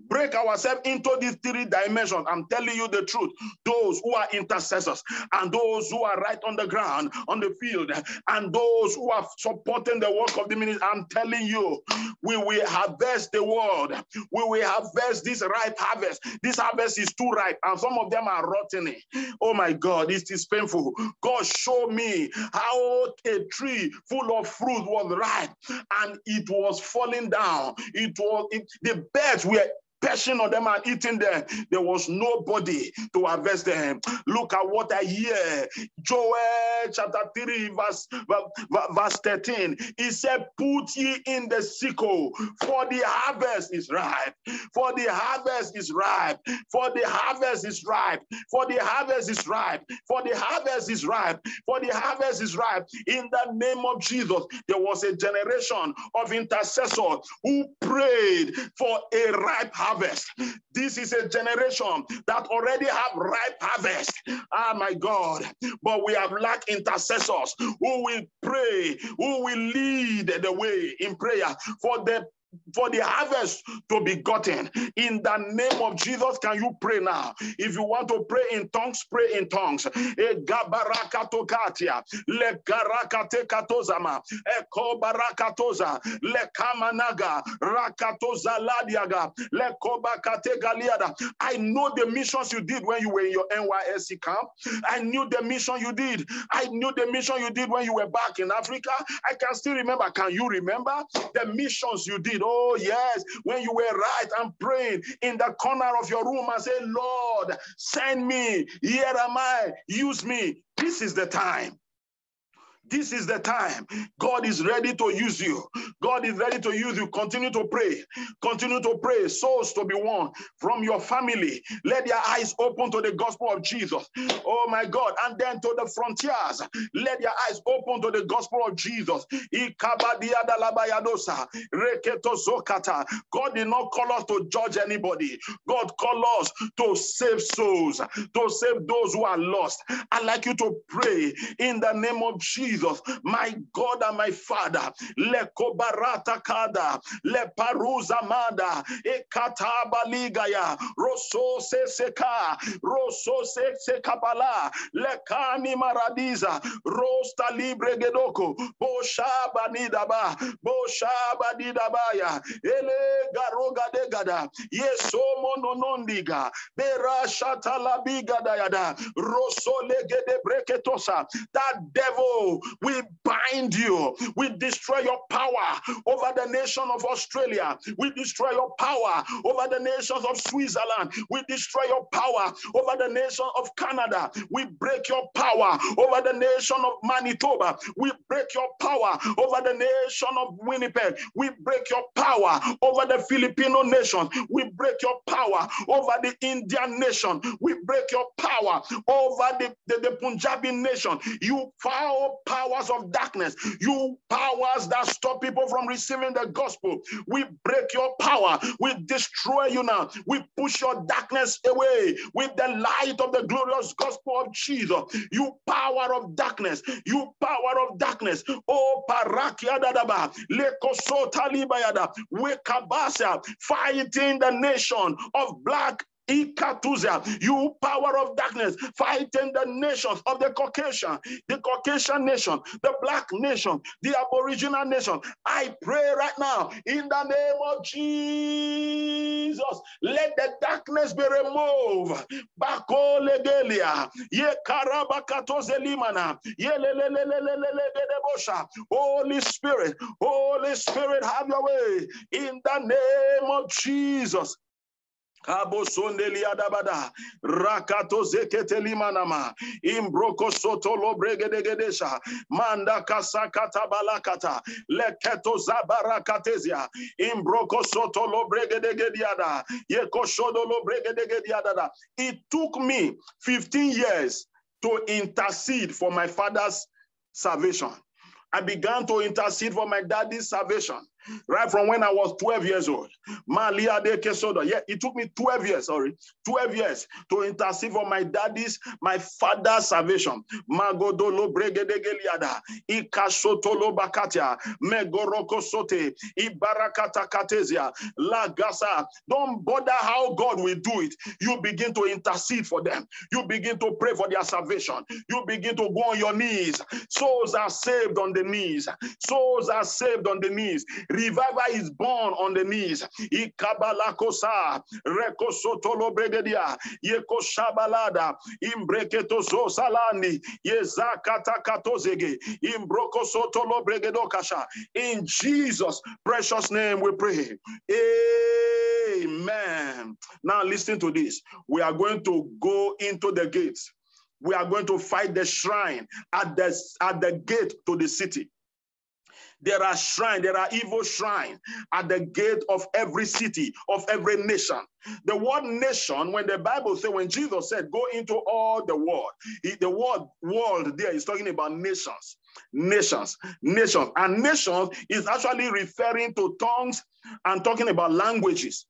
break ourselves into these 3 dimensions, I'm telling you the truth, those who are intercessors and those who are right on the ground, on the field, and those who are supporting the work of the ministry, I'm telling you, we will harvest the world. We will harvest this ripe harvest. This harvest is too ripe, and some of them are rotting. Oh my God, it is painful. God showed me how a tree full of fruit was ripe, and it was falling down. The birds were perching on them and eating them. There was nobody to harvest them. Look at what I hear. Joel chapter 3 verse 13. He said, put ye in the sickle, for the harvest is ripe. For the harvest is ripe. For the harvest is ripe. For the harvest is ripe. For the harvest is ripe. For the harvest is ripe. In the name of Jesus, there was a generation of intercessors who prayed for a ripe harvest. This is a generation that already have ripe harvest. Ah, my God. But we have lacked intercessors who will pray, who will lead the way in prayer for the harvest to be gotten. In the name of Jesus, can you pray now? If you want to pray in tongues, pray in tongues. Gabarakatokatia, le garakate katozama, eko barakatoza, le kamanaga, rakatoza ladiaga, le kobakate galiada. I know the missions you did when you were in your NYSC camp. I knew the mission you did. I knew the mission you did when you were back in Africa. I can still remember. Can you remember the missions you did? Oh, yes. When you were right and praying in the corner of your room and say, Lord, send me. Here am I. Use me. This is the time. This is the time. God is ready to use you. God is ready to use you. Continue to pray. Continue to pray. Souls to be won from your family. Let their eyes open to the gospel of Jesus. Oh my God. And then to the frontiers. Let their eyes open to the gospel of Jesus. God did not call us to judge anybody. God called us to save souls, to save those who are lost. I'd like you to pray in the name of Jesus. My God and my Father, le kobarata kada, le paruza manda, e kataba ligaya, roso se seka, roso se sekapala, le kani maradiza, rosta libre gedoko, boshaba nidaba, boshaba nidabaya, ele garoga degada, yeso mononondiga, bera shatala biga dayada, roso legede breketosa, that devil We bind you. We destroy your power over the nation of Australia. We destroy your power over the nations of Switzerland. We destroy your power over the nation of Canada. We break your power over the nation of Manitoba. We break your power over the nation of Winnipeg. We break your power over the Filipino nation. We break your power over the Indian nation. We break your power over the Punjabi nation. You foul powers of darkness, you powers that stop people from receiving the gospel, we break your power. We destroy you now. We push your darkness away with the light of the glorious gospel of Jesus. You power of darkness, you power of darkness. Oh, parakia dadaba, lekosota libayada, wekabasa, fighting the nation of black. You power of darkness, fighting the nations of the Caucasian nation, the black nation, the Aboriginal nation. I pray right now in the name of Jesus, let the darkness be removed. Bako legelia, ye karabakato zelimana, ye Holy Spirit, have your way in the name of Jesus. Kabo sondelia dabada rakato zekete limanama imbroko soto lobregedegedesha manda kasakata balakata leketo zabarakatezia imbroko soto lobregedegediada yekoshodo lobregedegediada. It took me 15 years to intercede for my father's salvation. I began to intercede for my daddy's salvation right from when I was 12 years old. Yeah, it took me 12 years to intercede for my father's salvation. Magodolo bregedegeliada, ikashotolo bakatia, megoroko sote, ibarakata katezia, lagasa. Don't bother how God will do it. You begin to intercede for them. You begin to pray for their salvation. You begin to go on your knees. Souls are saved on the knees. Souls are saved on the knees. Revival is born on the knees. Ikabalakosa, rekosotolo bregedia, yekoshabalada, imbreketoso salani, yezakata katozege, imbrokosotolo bregedokasha. In Jesus' precious name we pray. Amen. Now listen to this. We are going to go into the gates. We are going to fight the shrine at the gate to the city. There are shrines, there are evil shrines at the gate of every city, of every nation. The word nation, when the Bible says, when Jesus said, go into all the world, the word world there is talking about nations. Nations. And nations is actually referring to tongues and talking about languages.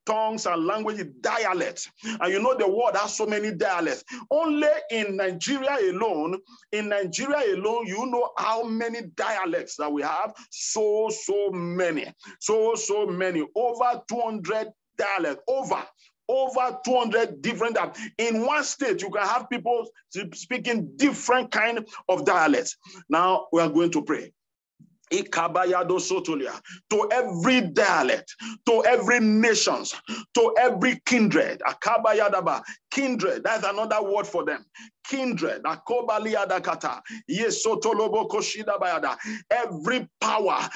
Tongues and languages, dialects. And you know the world has so many dialects. Only in Nigeria alone, you know how many dialects that we have? So many. Over 200 dialects. Over 200 different. In one state, you can have people speaking different kind of dialects. Now we are going to pray. To every dialect, to every nation, to every kindred. Kindred, that's another word for them. Kindred. Every power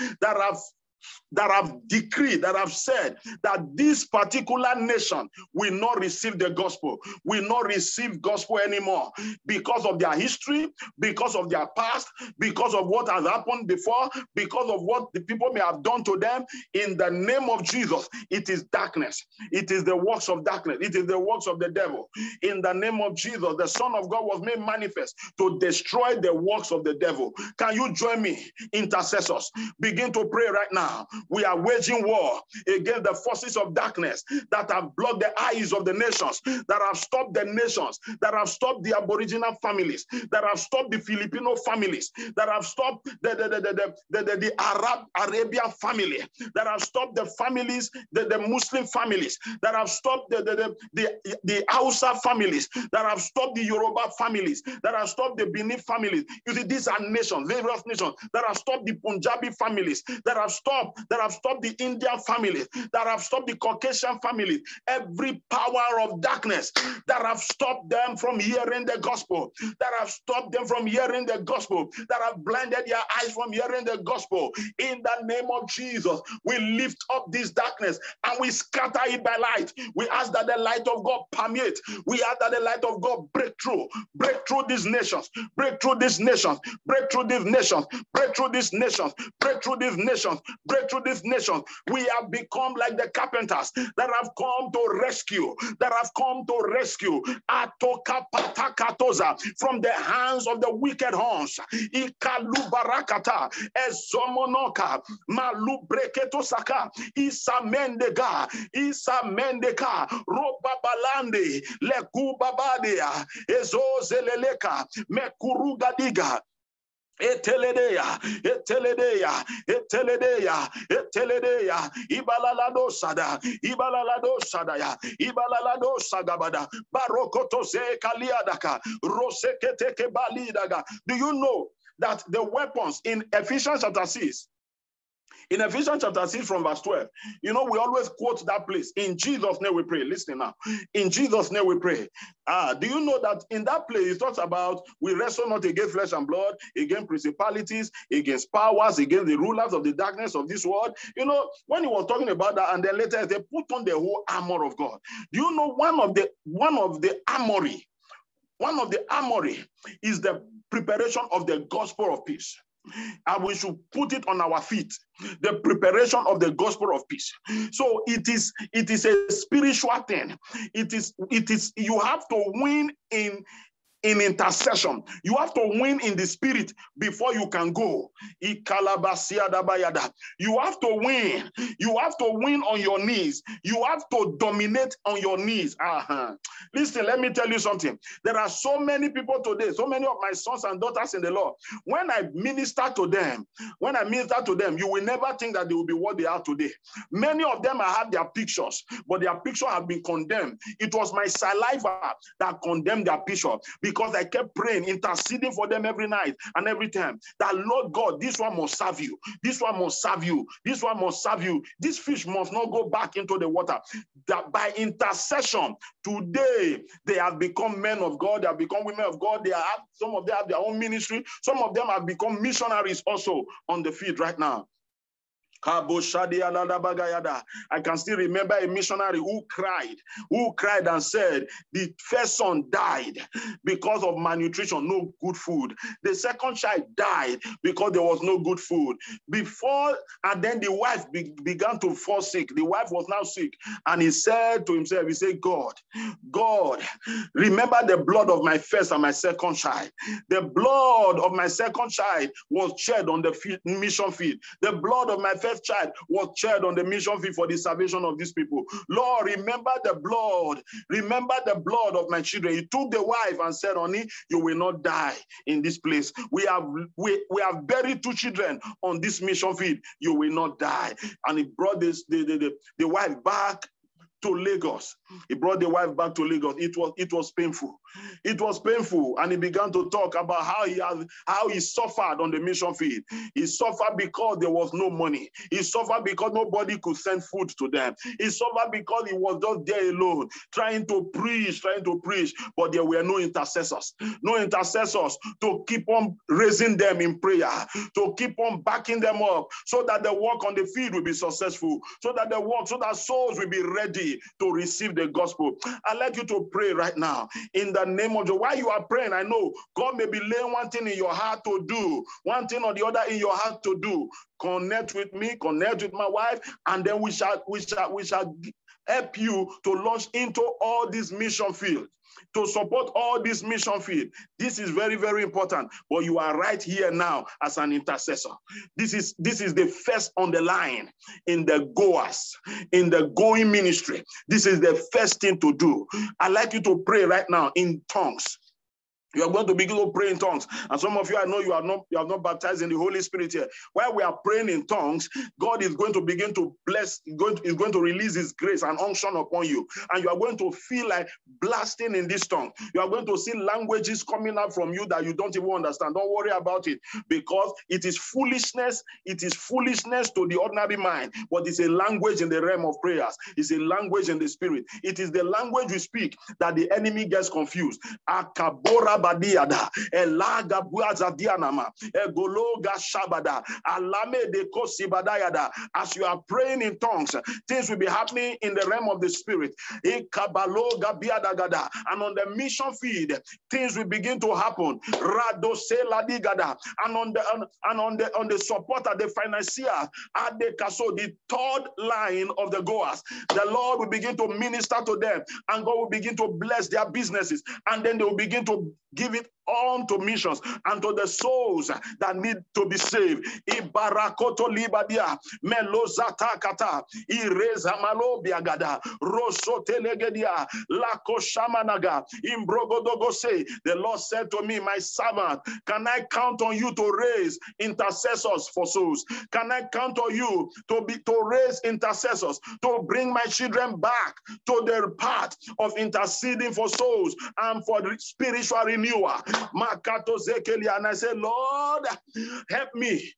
that have decreed, that have said that this particular nation will not receive the gospel, will not receive gospel anymore because of their history, because of their past, because of what has happened before, because of what the people may have done to them. In the name of Jesus, it is darkness. It is the works of darkness. It is the works of the devil. In the name of Jesus, the Son of God was made manifest to destroy the works of the devil. Can you join me, intercessors? Begin to pray right now. We are waging war against the forces of darkness that have blocked the eyes of the nations, that have stopped the nations, that have stopped the Aboriginal families, that have stopped the Filipino families, that have stopped the Arabian family, that have stopped the families, the Muslim families, that have stopped the Hausa families, that have stopped the Yoruba families, that have stopped the Benin families. You see, these are nations, various nations, that have stopped the Punjabi families, that have stopped stopped the Indian families, that have stopped the Caucasian families, every power of darkness that have stopped them from hearing the gospel, that have stopped them from hearing the gospel, that have blinded their eyes from hearing the gospel. In the name of Jesus, we lift up this darkness and we scatter it by light. We ask that the light of God permeate. We ask that the light of God break through these nations, break through these nations, break through these nations, break through these nations, break through these nations, break through these nations. We have become like the carpenters that have come to rescue, Atoka patakatoza from the hands of the wicked horns. Ikalubarakata, Ezomonoka, Malubreketosaka, Isamendega, Robabalande, Lekubabadea, Ezozeleleka, Mekurugadiga. Eteledeya, Ibalalado Sagabada, Barokoto Se Kaliadaka, Rosekete Balidaga. Do you know that the weapons in Ephesians chapter 6? In Ephesians chapter 6 from verse 12, we always quote that place. In Jesus' name we pray. Listen now. In Jesus' name we pray. Do you know that in that place it talks about we wrestle not against flesh and blood, against principalities, against powers, against the rulers of the darkness of this world? When he was talking about that, and then later they put on the whole armor of God. Do you know one of the armory is the preparation of the gospel of peace? And we should put it on our feet, the preparation of the gospel of peace. So it is a spiritual thing. It is you have to win in intercession. You have to win in the spirit before you can go. You have to win. You have to win on your knees. You have to dominate on your knees. Listen, let me tell you something. There are so many people today, so many of my sons and daughters in the Lord. When I minister to them, you will never think that they will be what they are today. Many of them, I have their pictures, but their picture have been condemned. It was my saliva that condemned their picture, because I kept praying, interceding for them every night and every time, that Lord God, this one must serve you. This one must serve you. This one must serve you. This fish must not go back into the water. That by intercession, today they have become men of God. They have become women of God. Some of them have their own ministry. Some of them have become missionaries also on the field right now. I can still remember a missionary who cried and said the first son died because of malnutrition, no good food. The second child died because there was no good food. And then the wife began to fall sick. The wife was now sick. And he said to himself, God, remember the blood of my first and my second child. The blood of my second child was shed on the mission field. The blood of my first child was shed on the mission field for the salvation of these people. Lord, remember the blood. Remember the blood of my children. He took the wife and said, honey, you will not die in this place. We have buried 2 children on this mission field. You will not die. And he brought the wife back to Lagos. He brought the wife back to Lagos. It was painful. It was painful. And he began to talk about how he suffered on the mission field. He suffered because there was no money. He suffered because nobody could send food to them. He suffered because he was just there alone, trying to preach, but there were no intercessors to keep on raising them in prayer, to keep on backing them up, so that the work on the field will be successful, so that souls will be ready to receive the gospel. I'd like you to pray right now in the name of Jesus. While you are praying, I know God may be laying one thing in your heart to do, one thing or the other in your heart to do. Connect with me, connect with my wife, and then we shall help you to launch into all these mission fields, to support all this mission field. This is very, very important. But you are right here now as an intercessor. This is the first on the line in the goers, in the going ministry. This is the first thing to do. I'd like you to pray right now in tongues. You are going to begin to pray in tongues. And some of you, I know you have not baptized in the Holy Spirit here. While we are praying in tongues, God is going to begin to bless, is going to release his grace and unction upon you. And you are going to feel like blasting in this tongue. You are going to see languages coming out from you that you don't even understand. Don't worry about it, because it is foolishness. It is foolishness to the ordinary mind, but it's a language in the realm of prayers. It's a language in the spirit. It is the language we speak that the enemy gets confused. Akabora badiada, elaga buaza dianama, egologa shabada, alame de kosibadayada. As you are praying in tongues, things will be happening in the realm of the spirit. Ekabaloga biadagada, and on the mission field, things will begin to happen. Radose ladigada, and on the supporter, the financier, adekaso, the third line of the goers, the Lord will begin to minister to them, and God will begin to bless their businesses, and then they will begin to give it on to missions and to the souls that need to be saved. Ibarakoto libadia, melozata kata, ireza malobiagada, rosotelegedia, lakoshamanaga, imbrogodogose. The Lord said to me, my servant, can I count on you to raise intercessors for souls? Can I count on you to raise intercessors, to bring my children back to their path of interceding for souls and for spiritual renewal? Makato Zekelia, and I say, Lord, help me,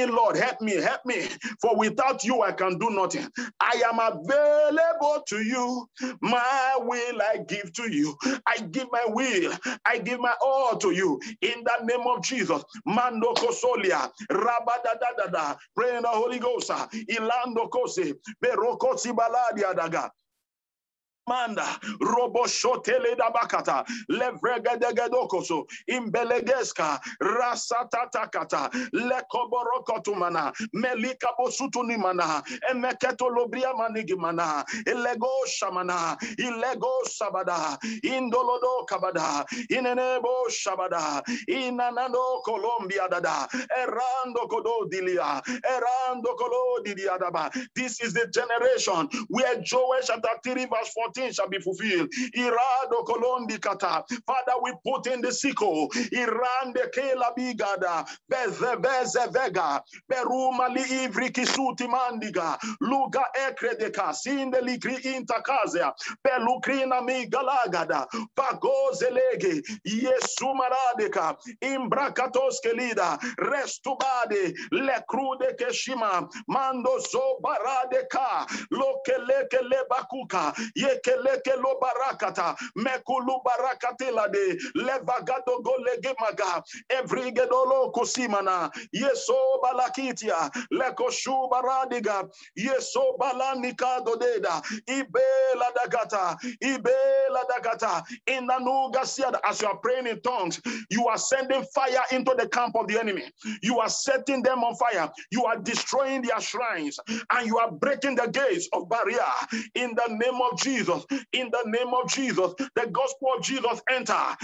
Lord, help me, for without you I can do nothing. I am available to you. My will I give to you. I give my will, I give my all to you in the name of Jesus. Mando Kosolia, Rabadadadada, pray in the Holy Ghost. Ilando Kose, Berokosi Baladia Daga. Manda robo shotele dabakata levrega degedokoso imbelegeska rasatatakata lekoborokotumana melika bosutunimana emeketo lobria manigimana elego shamana ilego sabada indolodo kabada inenebo shabada inanano Colombia dada erando kodo dilia erando kolo didiadaba. This is the generation where Joel chapter 3 verse 14 shall be fulfilled. Irado kolondi kata. Father, we put in the sickle. Irande kela bigada. Beze vega. Beruma li ivri kisuti mandiga. Luga ekredeka. Sinde likri intakazea. Pelukrina mi galagada. Vagozelege. Yesumaradeka. Imbrakatos kelida. Restubade. Lekrude keshima. Mando so baradeka. Lokeleke lebakuka. Yekeleke lo barakata, mekulu barakatela de levagado golegemaga, every gedolo kosimana, yeso balakitia, lekoshu baradiga, yeso balanika dodeda, ibela dagata, in the nugasia. As you are praying in tongues, you are sending fire into the camp of the enemy. You are setting them on fire. You are destroying their shrines, and you are breaking the gates of barrier in the name of Jesus. In the name of Jesus, the gospel of Jesus enter.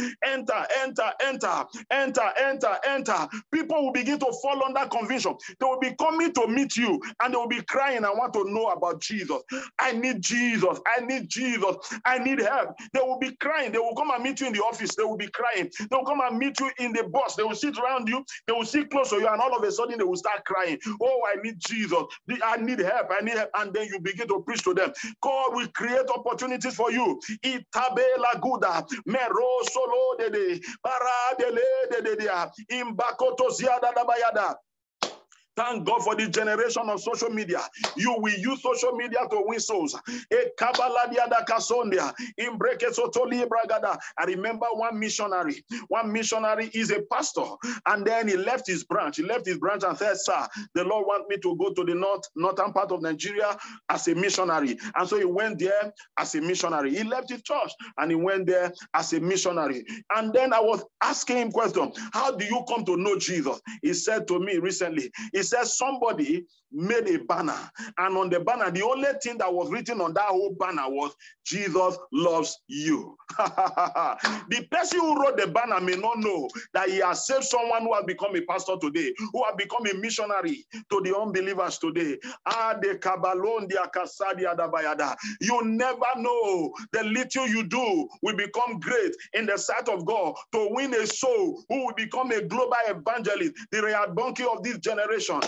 People will begin to fall under conviction. They will be coming to meet you, and they will be crying, I want to know about Jesus. I need Jesus. I need Jesus. I need help. They will be crying. They will come and meet you in the office. They will be crying. They will come and meet you in the bus. They will sit around you. They will sit close to you, and all of a sudden they will start crying. Oh, I need Jesus. I need help. I need help. And then you begin to preach to them. God will create opportunities for you. Itabela guda mero solo dede baradele dede imbakoto ziada dabayada. Thank God for the generation of social media. You will use social media to win souls. I remember one missionary. One missionary is a pastor, and then he left his branch. He left his branch and said, "Sir, the Lord wants me to go to the northern part of Nigeria as a missionary." And so he went there as a missionary. He left his church and he went there as a missionary. And then I was asking him question: how do you come to know Jesus? He said to me recently, he says somebody made a banner, and on the banner, the only thing that was written on that whole banner was Jesus loves you. The person who wrote the banner may not know that he has saved someone who has become a pastor today, who has become a missionary to the unbelievers today. You never know. The little you do will become great in the sight of God to win a soul who will become a global evangelist, the Reinhard Bonnke of this generation.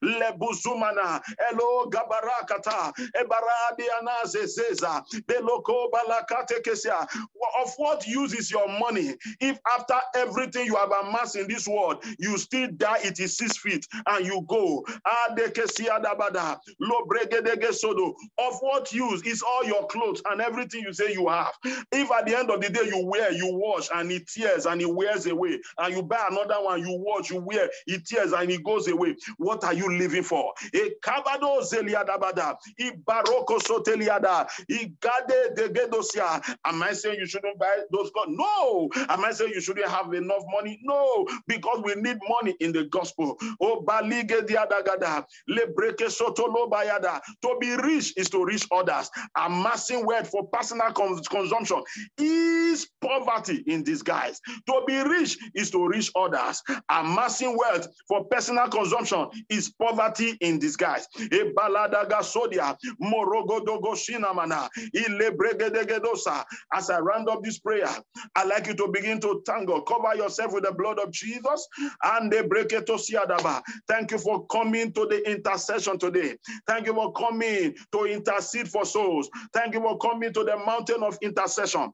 Lebuzumana, Elo Gabarakata, Ebaradiana Zezeza, Beloko Balakate Kesia. Of what use is your money if after everything you have amassed in this world, you still die, it is 6 feet, and you go? Of what use is all your clothes and everything you say you have? If at the end of the day you wear, you wash, and it tears and it wears away, and you buy another one, you wash, you wear, it tears and it goes away, what are you living for? E kabado zeliadabada, e baroko soteliada, e gade degedosia. Am I saying you shouldn't buy those clothes? No. Am I saying you shouldn't have enough money? No, because we need money in the gospel. Oh, balige diadagada, lebreke sotolo bayada. To be rich is to reach others. Amassing wealth for personal consumption is poverty in disguise. To be rich is to reach others. Amassing wealth for personal consumption is poverty in disguise. E baladaga sodia, morogodogo shinamana, ilebregedegedosa. As I round up this prayer, I'd like you to begin to thank God. Cover yourself with the blood of Jesus. And thank you for coming to the intercession today. Thank you for coming to intercede for souls. Thank you for coming to the mountain of intercession.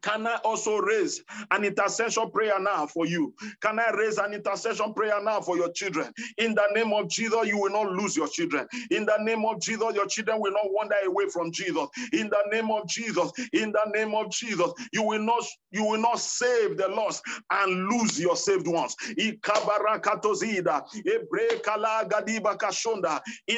Can I also raise an intercession prayer now for you? Can I raise an intercession prayer now for your children? In the name of Jesus, you will not lose your children. In the name of Jesus, your children will not wander away from Jesus. In the name of Jesus, in the name of Jesus, you will not save the lost and lose your saved ones. In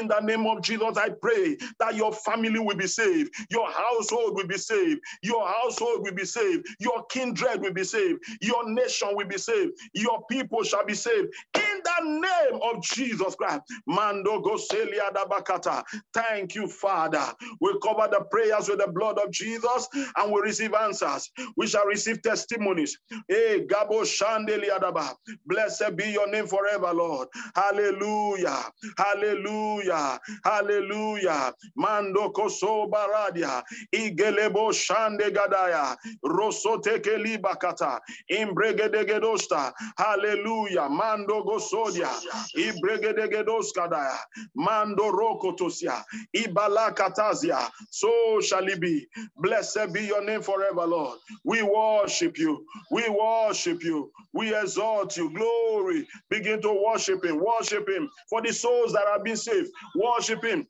the name of Jesus, I pray that your family will be saved, your household will be saved, your household will be saved, your kindred will be saved, your nation will be saved, your people shall be saved. In the name of Jesus Christ. Mando Goselia Dabakata. Thank you, Father. We cover the prayers with the blood of Jesus and we receive answers. We shall receive testimonies. Hey, Gabo Shandeliadaba. Blessed be your name forever, Lord. Hallelujah. Hallelujah. Hallelujah. Mando Koso Baradia. Igelebo Shande Gadaya. Rosoteke Libakata. Imbregedegedosta. Hallelujah. Mando Gosodia. Ibregedegedoskadaya. Mando Rokotosia. Ibalakatazia. So shall it be. Blessed be your name forever, Lord. We worship you. We worship you. We exalt you. Glory. Begin to worship him. Worship him for the souls that have been saved. Worship him.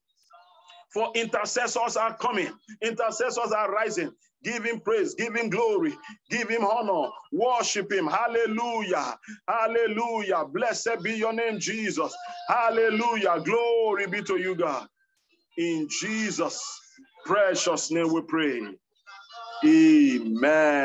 For intercessors are coming. Intercessors are rising. Give him praise. Give him glory. Give him honor. Worship him. Hallelujah. Hallelujah. Blessed be your name, Jesus. Hallelujah. Glory be to you, God. In Jesus' precious name we pray. Amen.